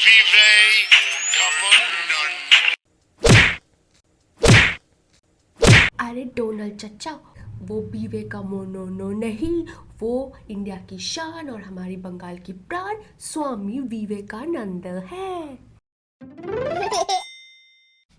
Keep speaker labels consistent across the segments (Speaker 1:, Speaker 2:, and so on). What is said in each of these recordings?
Speaker 1: Vive, come on.
Speaker 2: अरे Donald चचा, वो बीवे का मोनोनो नहीं, वो इंडिया की शान और हमारी बंगाल की प्राण स्वामी विवेकानंद है।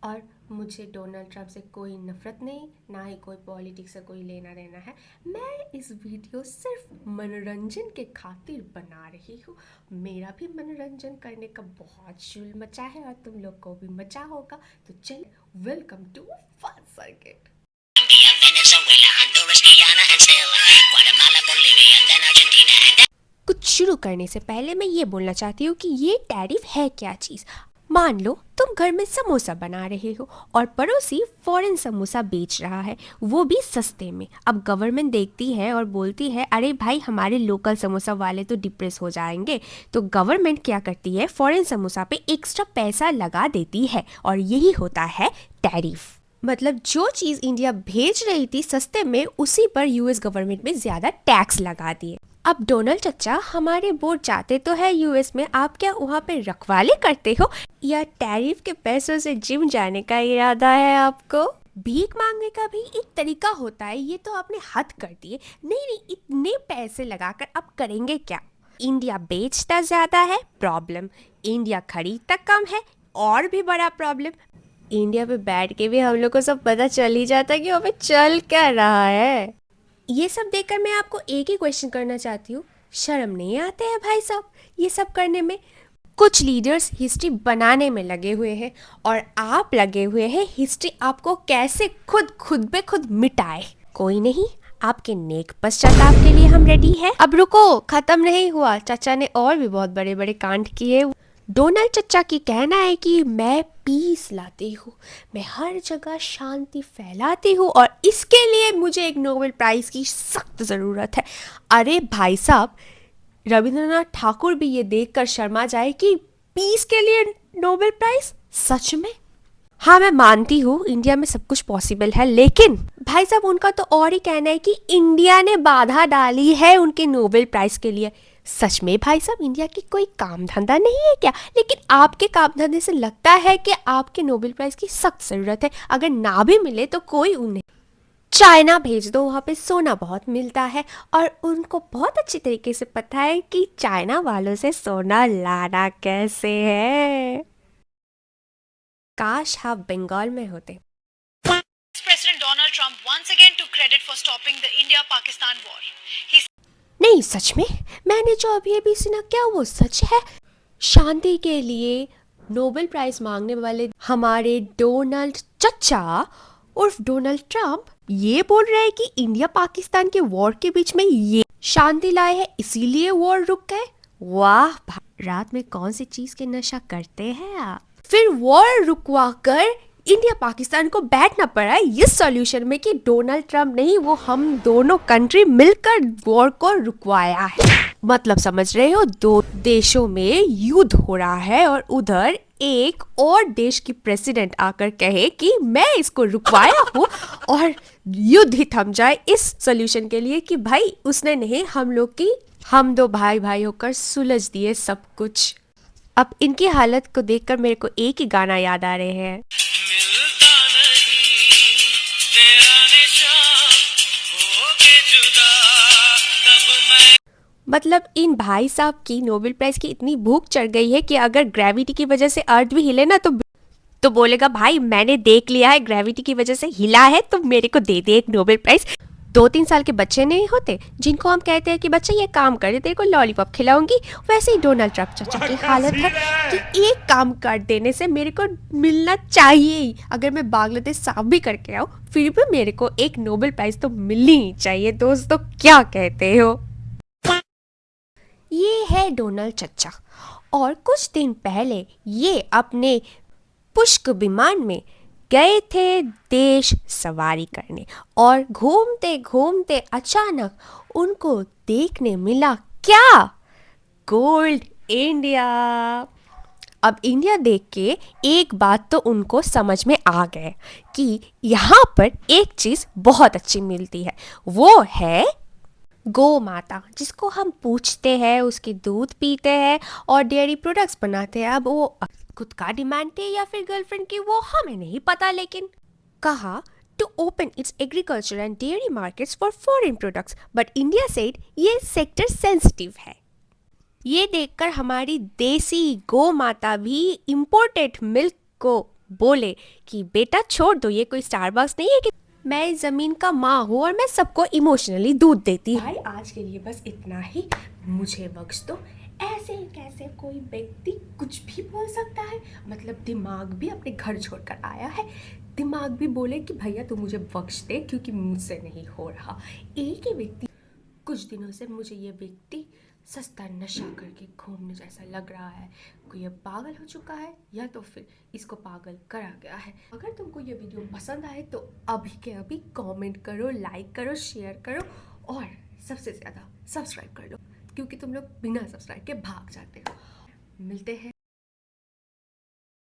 Speaker 2: और मुझे डोनाल्ड ट्रंप से कोई नफरत नहीं, ना ही कोई पॉलिटिक्स से कोई लेना देना है। मैं इस वीडियो सिर्फ मनोरंजन के खातिर बना रही हूँ। मेरा भी मनोरंजन करने का बहुत शुल मचा है और तुम लोग को भी मचा होगा। तो चलिए, welcome to fun circuit.
Speaker 3: Colombia, Venezuela, Honduras, Guyana, and still Guatemala, Bolivia, and then Argentina, and then
Speaker 2: कुछ शुरू करने से पहले मैं ये बोलना चाहती हूँ कि ये टैरिफ है क्या चीज़। मान लो तुम घर में समोसा बना रहे हो और पड़ोसी फॉरेन समोसा बेच रहा है, वो भी सस्ते में। अब गवर्नमेंट देखती है और बोलती है अरे भाई हमारे लोकल समोसा वाले तो डिप्रेस हो जाएंगे, तो गवर्नमेंट क्या करती है, फॉरेन समोसा पे एक्स्ट्रा पैसा लगा देती है और यही होता है टैरिफ। मतलब जो चीज़ इंडिया भेज रही थी सस्ते में, उसी पर यूएस गवर्नमेंट में ज़्यादा टैक्स लगा दिए। अब डोनाल्ड चचा, हमारे वोट जाते तो है यूएस में, आप क्या वहाँ पे रखवाले करते हो या टैरिफ के पैसों से जिम जाने का इरादा है आपको? भीख मांगने का भी एक तरीका होता है, ये तो आपने हद कर दिए। नहीं नहीं, इतने पैसे लगाकर अब करेंगे क्या? इंडिया बेचता ज़्यादा है, प्रॉब्लम। इंडिया खरीदता कम है, और भी बड़ा प्रॉब्लम। इंडिया पे बैठ के भी हम लोग को सब पता चल ही जाता है कि वहाँ पे चल क्या रहा है। ये सब देखकर मैं आपको एक ही क्वेश्चन करना चाहती हूँ, शर्म नहीं आते हैं भाई साहब ये सब करने में? कुछ लीडर्स हिस्ट्री बनाने में लगे हुए हैं और आप लगे हुए हैं हिस्ट्री आपको कैसे खुद पे खुद मिटाए। कोई नहीं, आपके नेक पश्चाताप के लिए हम रेडी हैं। अब रुको, खत्म नहीं हुआ, चाचा ने और भी बहुत बड़े बड़े कांड किए। डोनाल्ड चचा की कहना है कि मैं पीस लाती हूँ, मैं हर जगह शांति फैलाती हूँ और इसके लिए मुझे एक नोबेल प्राइज़ की सख्त ज़रूरत है। अरे भाई साहब, रविंद्रनाथ ठाकुर भी ये देखकर शर्मा जाए कि पीस के लिए नोबेल प्राइज़? सच में? हाँ, मैं मानती हूँ इंडिया में सब कुछ पॉसिबल है, लेकिन भाई साहब उनका तो और ही कहना है कि इंडिया ने बाधा डाली है उनके नोबेल प्राइज़ के लिए। सच में भाई साहब, इंडिया की कोई काम धंधा नहीं है क्या? लेकिन आपके काम धंधे से लगता है कि आपके नोबेल प्राइज़ की सख्त ज़रूरत है। अगर ना भी मिले तो कोई उन्हें चाइना भेज दो, वहाँ पे सोना बहुत मिलता है और उनको बहुत अच्छी तरीके से पता है कि चाइना वालों से सोना लाना कैसे है। काश आप बंगाल में होते।
Speaker 4: President Donald Trump once again took credit for stopping the India-Pakistan war. He
Speaker 2: नहीं, सच में मैंने जो अभी सुना, क्या वो सच है? शांति के लिए नोबेल प्राइज मांगने वाले हमारे डोनाल्ड चचा उर्फ डोनाल्ड ट्रंप ये बोल रहे हैं कि इंडिया पाकिस्तान के वॉर के बीच में ये शांति लाए है, इसीलिए वॉर रुक गए। वाह, रात में कौन सी चीज के नशा करते हैं आप? फिर वॉर रुकवा कर इंडिया पाकिस्तान को बैठना पड़ा इस सॉल्यूशन में कि डोनाल्ड ट्रंप नहीं, वो हम दोनों कंट्री मिलकर वॉर को रुकवाया है। मतलब समझ रहे हो, दो देशों में युद्ध हो रहा है और उधर एक और देश की प्रेसिडेंट आकर कहे कि मैं इसको रुकवाया हूँ और युद्ध ही थम जाए इस सॉल्यूशन के लिए कि भाई उसने नहीं, हम लोग की, हम दो भाई भाई होकर सुलझ दिए सब कुछ। अब इनकी हालत को देखकर मेरे को एक ही गाना याद आ रहे हैं,
Speaker 3: मिलता नहीं तेरा निशान होके जुदा तब मैं।
Speaker 2: मतलब इन भाई साहब की नोबेल प्राइज की इतनी भूख चढ़ गई है कि अगर ग्रेविटी की वजह से अर्थ भी हिले ना तो बोलेगा भाई मैंने देख लिया है, ग्रेविटी की वजह से हिला है तो मेरे को दे दे एक नोबेल प्राइज। 2-3 साल के बच्चे नहीं होते जिनको हम कहते हैं कि बच्चा ये काम कर दे, तेरे को लॉलीपॉप खिलाऊंगी, वैसे ही डोनाल्ड ट्रंप चाचा की हालत है कि एक काम कर देने से मेरे को मिलना चाहिए ही। अगर मैं बांग्लादेश साफ भी करके आऊँ फिर भी मेरे को एक नोबेल प्राइज तो मिलनी ही चाहिए। दोस्तों क्या कहते हो? ये है डोनाल्ड चचा और कुछ दिन पहले ये अपने पुष्प विमान में गए थे देश सवारी करने और घूमते घूमते अचानक उनको देखने मिला क्या? Gold India. अब इंडिया देख के एक बात तो उनको समझ में आ गए कि यहाँ पर एक चीज़ बहुत अच्छी मिलती है, वो है गौ माता जिसको हम पूछते हैं, उसके दूध पीते हैं और डेयरी प्रोडक्ट्स बनाते हैं। अब वो खुद का डिमांड थे या फिर गर्लफ्रेंड की, वो हमें नहीं पता, लेकिन कहा to open its agriculture and dairy markets for foreign products, but India said ये सेक्टर सेंसिटिव है। ये देखकर हमारी देसी गौ माता भी इम्पोर्टेड मिल्क को बोले कि बेटा छोड़ दो, ये कोई स्टारबक्स नहीं है कि मैं इस जमीन का माँ हूँ और मैं सबको इमोशनली दूध देती हूँ। भाई आज के लिए बस इतना ही, मुझे बख्श दो। ऐसे कैसे कोई व्यक्ति कुछ भी बोल सकता है? मतलब दिमाग भी अपने घर छोड़कर आया है, दिमाग भी बोले कि भैया तू मुझे बख्श दे क्योंकि मुझसे नहीं हो रहा। एक ही व्यक्ति, कुछ दिनों से मुझे ये व्यक्ति सस्ता नशा करके घूमने जैसा लग रहा है। कोई ये पागल हो चुका है या तो फिर इसको पागल करा गया है। अगर तुमको ये वीडियो पसंद आए तो अभी के अभी कमेंट करो, लाइक करो, शेयर करो और सबसे ज़्यादा सब्सक्राइब कर लो, क्योंकि तुम लोग बिना सब्सक्राइब के भाग जाते हो। मिलते हैं